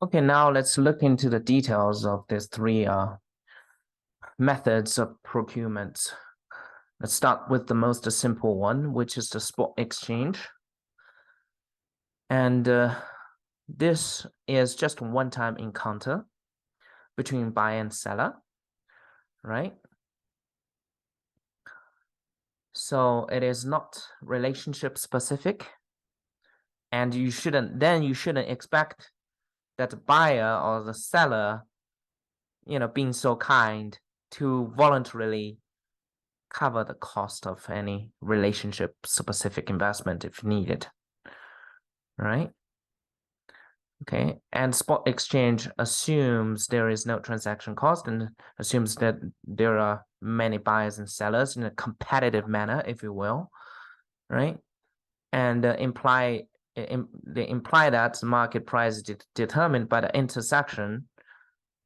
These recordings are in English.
Okay, now let's look into the details of these three methods of procurement. Let's start with the most simple one, which is the spot exchange. And this is just one-time encounter between buyer and seller, right? So it is not relationship specific, and you shouldn't expect that the buyer or the seller, being so kind to voluntarily cover the cost of any relationship specific investment if needed, right? Okay, and spot exchange assumes there is no transaction cost and assumes that there are many buyers and sellers in a competitive manner, if you will, right? And they imply that the market price is determined by the intersection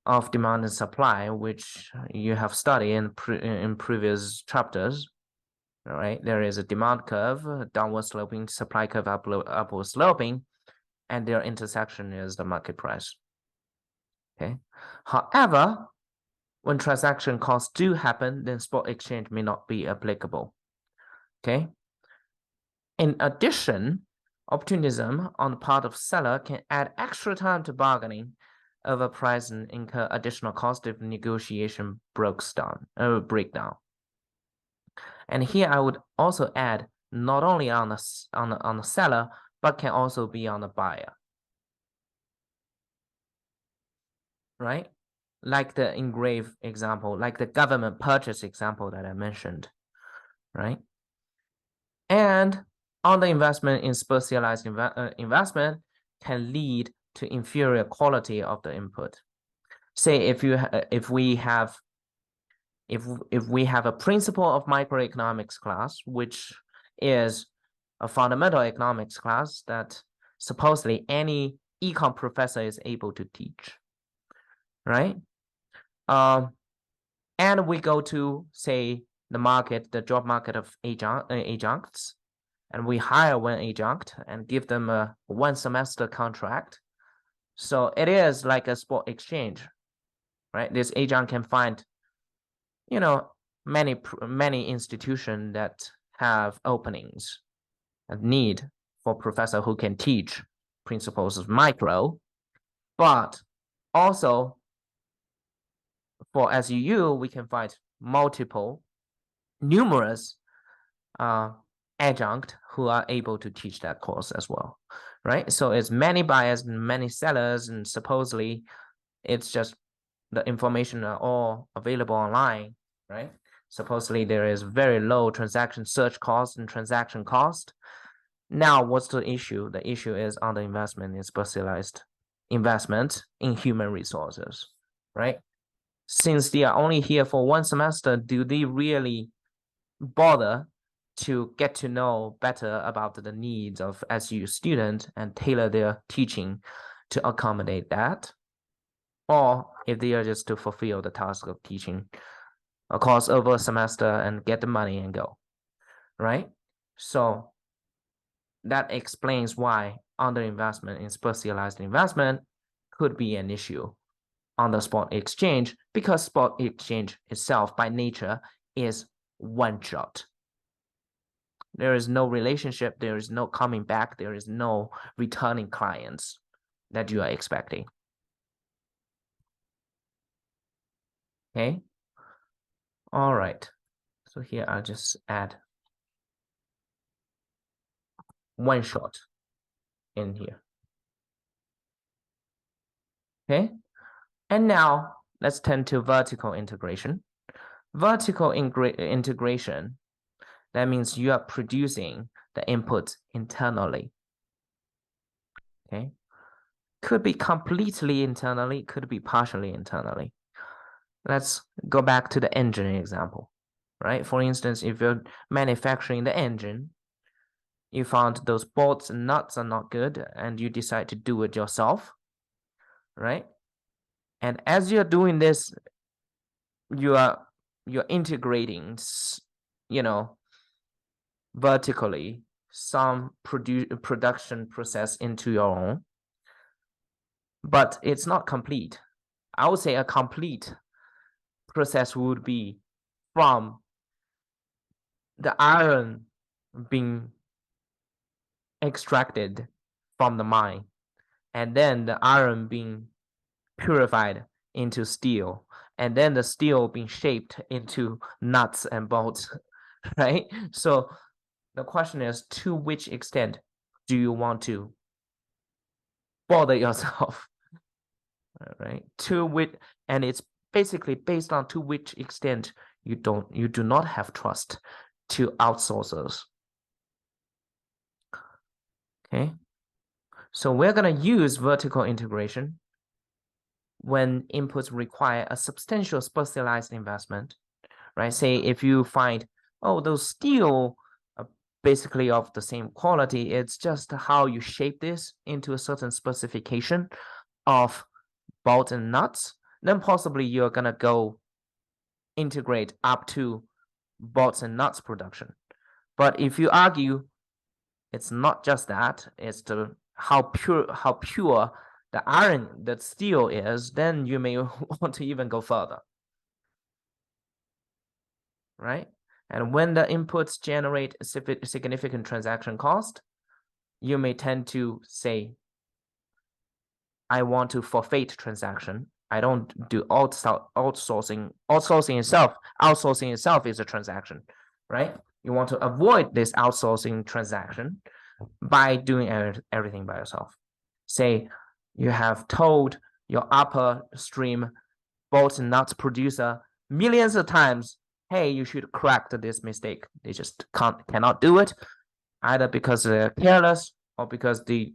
of demand and supply, which you have studied in previous chapters. All right, there is a demand curve, downward sloping, supply curve, upward sloping, and their intersection is the market price. Okay. However, when transaction costs do happen, then spot exchange may not be applicable. Okay. In addition, opportunism on the part of seller can add extra time to bargaining over price and incur additional cost if negotiation breaks down, breakdown. And here I would also add not only on the seller, but can also be on the buyer. Right? Like the engraved example, like the government purchase example that I mentioned, right? And on the investment in specialized investment can lead to inferior quality of the input. Say if we have a principle of microeconomics class, which is a fundamental economics class that supposedly any econ professor is able to teach, right? And we go to, say, the job market of adjuncts, and we hire one adjunct and give them a 1 semester contract. So it is like a spot exchange, right? This adjunct can find, many institutions that have openings and need for professor who can teach principles of micro, but also for SUU, we can find numerous adjunct who are able to teach that course as well, right? So it's many buyers and many sellers, and supposedly it's just the information are all available online, right? Supposedly there is very low transaction search cost and transaction cost. Now, what's the issue? The issue is on the investment in specialized investment in human resources, right? Since they are only here for 1 semester, do they really bother to get to know better about the needs of SU students and tailor their teaching to accommodate that? Or if they are just to fulfill the task of teaching a course over a semester and get the money and go, right? So that explains why underinvestment in specialized investment could be an issue on the spot exchange, because spot exchange itself by nature is one shot. There is no relationship, there is no coming back, there is no returning clients that you are expecting. Okay. All right. So here I'll just add one shot in here. Okay. And now let's turn to vertical integration. Vertical integration, that means you are producing the input internally. Okay. Could be completely internally, could be partially internally. Let's go back to the engine example, right? For instance, if you're manufacturing the engine, you found those bolts and nuts are not good and you decide to do it yourself, right? And as you're doing this, you're integrating, vertically some production process into your own. but it's not complete. I would say a complete process would be from the iron being extracted from the mine, and then the iron being purified into steel, and then the steel being shaped into nuts and bolts, right? So the question is, to which extent do you want to bother yourself, right? And it's basically based on to which extent you do not have trust to outsourcers. Okay, so we're gonna use vertical integration when inputs require a substantial specialized investment, right? Say if you find, oh, those steel are basically of the same quality, it's just how you shape this into a certain specification of bolt and nuts, then possibly you're gonna go integrate up to bolts and nuts production. But if you argue it's not just that, it's the how pure the iron, that steel is, then you may want to even go further, right? And when the inputs generate a significant transaction cost, you may tend to say, I want to forfeit transaction. I don't do outsourcing. Outsourcing itself is a transaction, right? You want to avoid this outsourcing transaction by doing everything by yourself. Say you have told your upstream bolts and nuts producer millions of times, hey, you should correct this mistake. They just cannot do it, either because they're careless or because they're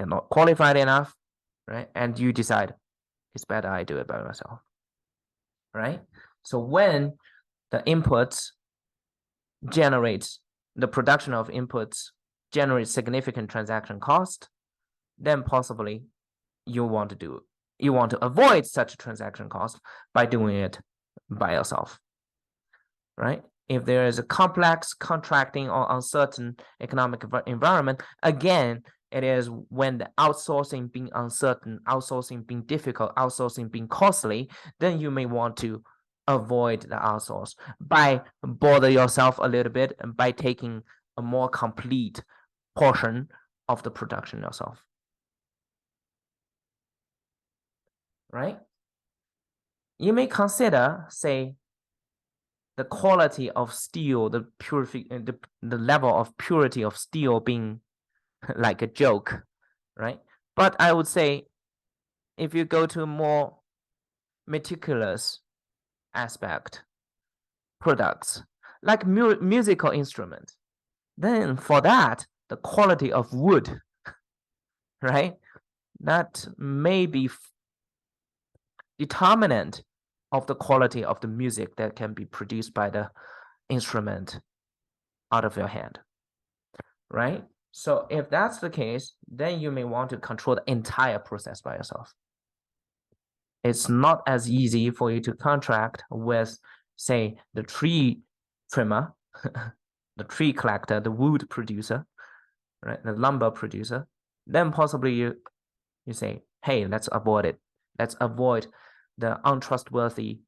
not qualified enough, right? And you decide it's better I do it by myself, right? So when the inputs generates the production of inputs generates significant transaction cost, then possibly you want to avoid such a transaction cost by doing it by yourself, right? If there is a complex contracting or uncertain economic environment, again, it is when the outsourcing being uncertain, outsourcing being difficult, outsourcing being costly, then you may want to avoid the outsource by bother yourself a little bit and by taking a more complete portion of the production yourself, right? You may consider, say, the quality of steel, the level of purity of steel being like a joke, right? But I would say if you go to a more meticulous aspect, products like musical instruments, then for that, the quality of wood, right? That may be determinant of the quality of the music that can be produced by the instrument out of your hand, right? So if that's the case, then you may want to control the entire process by yourself. It's not as easy for you to contract with, say, the tree trimmer, the tree collector, the wood producer, right? The lumber producer. Then possibly you say, hey, let's avoid it. Let's avoid the untrustworthy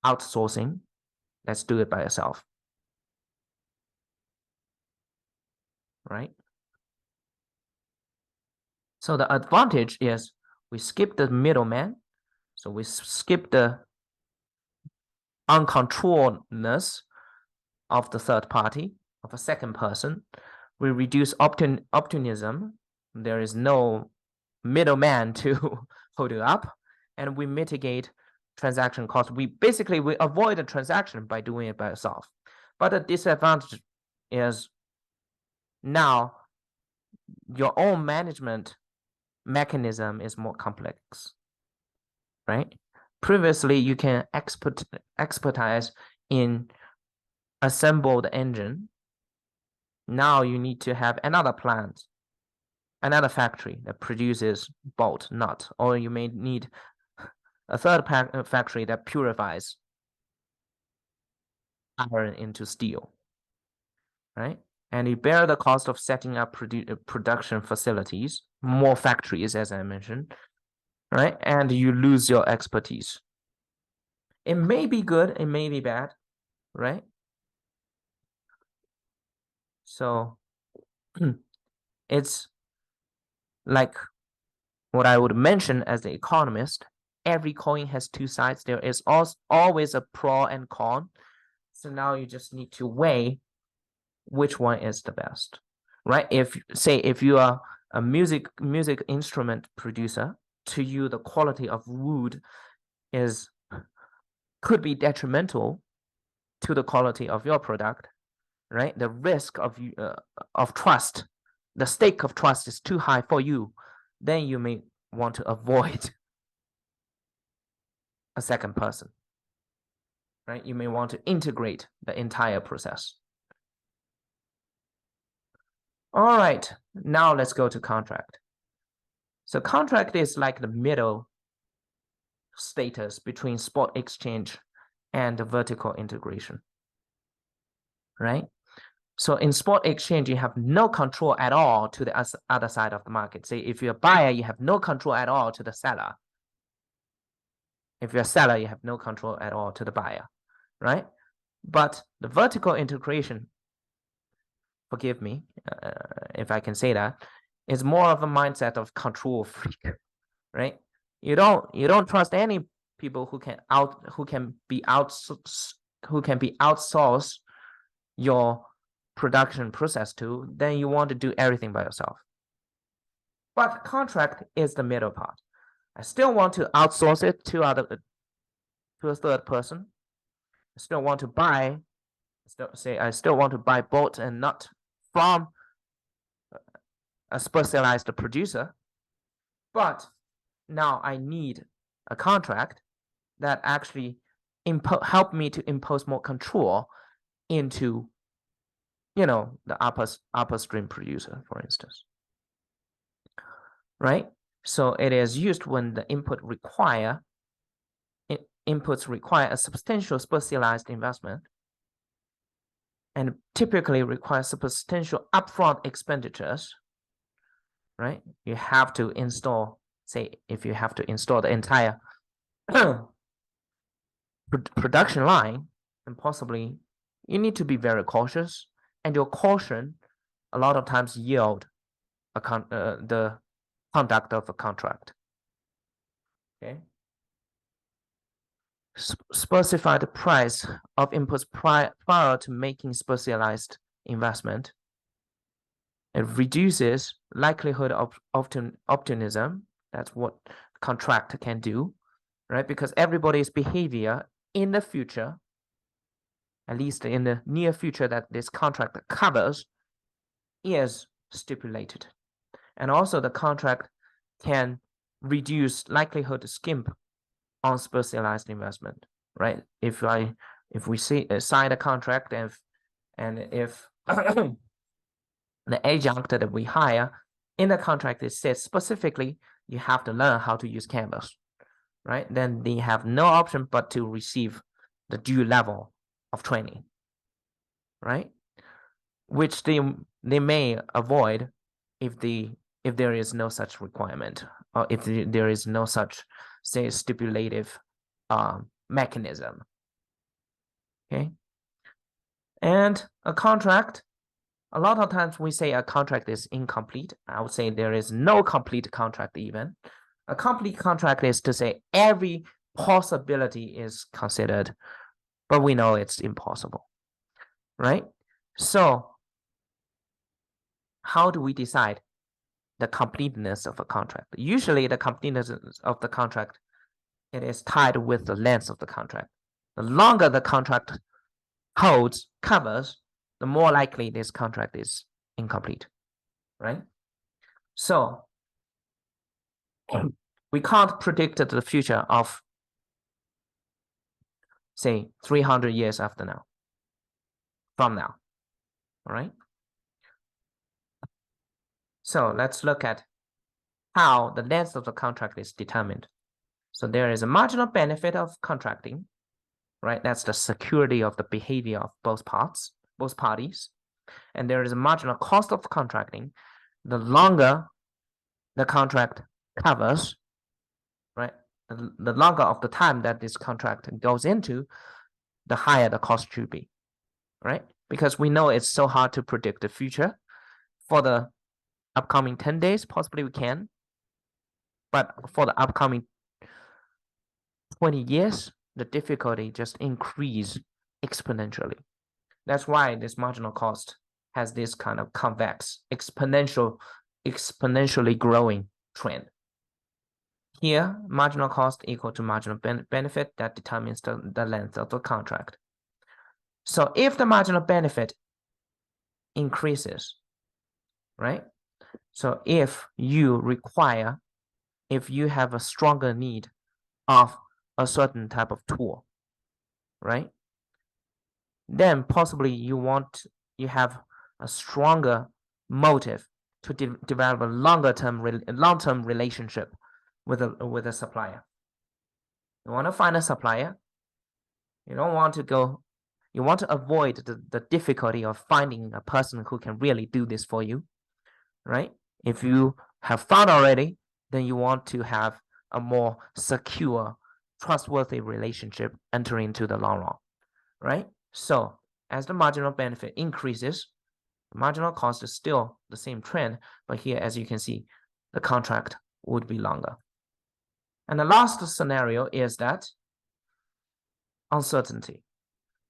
outsourcing. Let's do it by yourself, right? So the advantage is we skip the middleman. So we skip the uncontrolledness of the third party, of a second person. We reduce optimism. There is no middleman to hold you up, and we mitigate transaction cost. We avoid the transaction by doing it by yourself. But the disadvantage is now your own management mechanism is more complex, right? Previously, you can expertise in assemble the engine. Now you need to have another plant, another factory that produces bolt, nut, or you may need a third factory that purifies iron into steel, right? And you bear the cost of setting up production facilities, more factories, as I mentioned, right? And you lose your expertise. It may be good, it may be bad, right? So it's like what I would mention as an economist, every coin has two sides. There is always a pro and con. So now you just need to weigh which one is the best, right? If you are a music instrument producer, to you the quality of wood could be detrimental to the quality of your product, right? The risk of trust, the stake of trust is too high for you, then you may want to avoid a second person, right? You may want to integrate the entire process. All right, now let's go to contract. So contract is like the middle status between spot exchange and the vertical integration, right? So in spot exchange, you have no control at all to the other side of the market. Say if you're a buyer, you have no control at all to the seller. If you're a seller, you have no control at all to the buyer, right? But the vertical integration, forgive me if I can say that, is more of a mindset of control freak, right? You don't trust any people who can be outsourced your production process to, then you want to do everything by yourself. But contract is the middle part. I still want to outsource it to a third person. I still want to buy, I still want to buy bolt and nut from a specialized producer. But now I need a contract that actually help me to impose more control into, the upstream producer, for instance, right? So it is used when the inputs require a substantial specialized investment and typically require substantial upfront expenditures, right? You have to install, say, if you have to install the entire production line, and possibly you need to be very cautious, and your caution a lot of times yield the conduct of a contract. Okay. Specify the price of inputs prior to making specialized investment. It reduces likelihood of optimism. That's what contract can do, right? Because everybody's behavior in the future, at least in the near future that this contract covers, is stipulated. And also the contract can reduce likelihood to skimp on specialized investment, right? If we sign a contract and if the adjunct that we hire in the contract, it says specifically you have to learn how to use Canvas, right? Then they have no option but to receive the due level of training, right? Which they may avoid if there is no such requirement, or if there is no such, say, stipulative mechanism. Okay. And a contract, a lot of times we say a contract is incomplete. I would say there is no complete contract even. A complete contract is to say every possibility is considered, but we know it's impossible, right? So how do we decide the completeness of a contract? Usually the completeness of the contract, it is tied with the length of the contract. The longer the contract covers, the more likely this contract is incomplete, right? So we can't predict the future of, say, 300 years from now, all right? So let's look at how the length of the contract is determined. So there is a marginal benefit of contracting, right? That's the security of the behavior of both parties. And there is a marginal cost of contracting. The longer the contract covers, right? The longer of the time that this contract goes into, the higher the cost should be, right? Because we know it's so hard to predict the future. For the upcoming 10 days, possibly we can. But for the upcoming 20 years, the difficulty just increase exponentially. That's why this marginal cost has this kind of convex, exponentially growing trend. Here, marginal cost equal to marginal benefit that determines the length of the contract. So if the marginal benefit increases, right? So if you have a stronger need of a certain type of tool, right? Then possibly you have a stronger motive to develop a long-term relationship with a supplier. You want to find a supplier. You want to avoid the difficulty of finding a person who can really do this for you, right? If you have found already, then you want to have a more secure, trustworthy relationship entering into the long run, right? So as the marginal benefit increases, the marginal cost is still the same trend, but here, as you can see, the contract would be longer. And the last scenario is that uncertainty.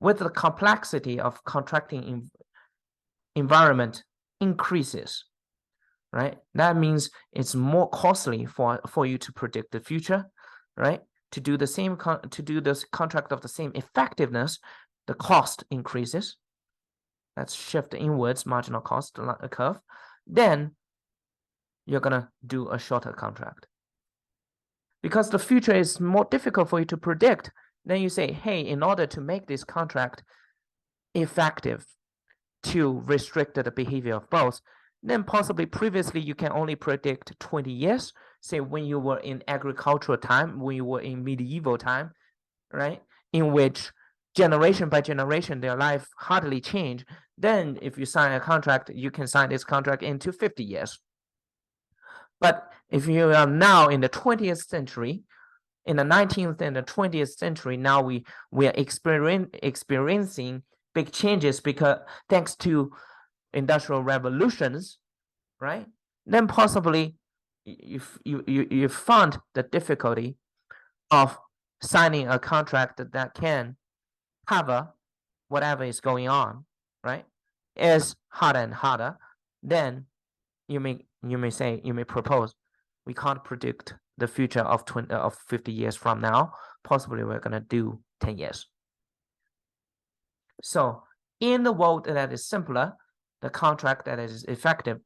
With the complexity of contracting environment increases, right? That means it's more costly for you to predict the future, right? To do this contract of the same effectiveness, the cost increases. Let's shift inwards marginal cost curve. Then you're gonna do a shorter contract. Because the future is more difficult for you to predict, then you say, hey, in order to make this contract effective to restrict the behavior of both, then possibly previously you can only predict 20 years, say when you were in agricultural time, when you were in medieval time, right? In which generation by generation, their life hardly changed. Then if you sign a contract, you can sign this contract into 50 years. But if you are now in the 20th century, in the 19th and the 20th century, now we are experiencing big changes because thanks to industrial revolutions, right? Then possibly you found the difficulty of signing a contract that can cover whatever is going on, right? Is harder and harder. Then you may propose, we can't predict the future of 50 years from now. Possibly we're gonna do 10 years. So in the world that is simpler, the contract that is effective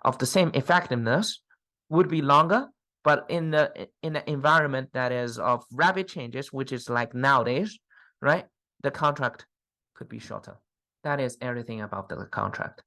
of the same effectiveness would be longer, but in the environment that is of rapid changes, which is like nowadays, right? The contract could be shorter. That is everything about the contract.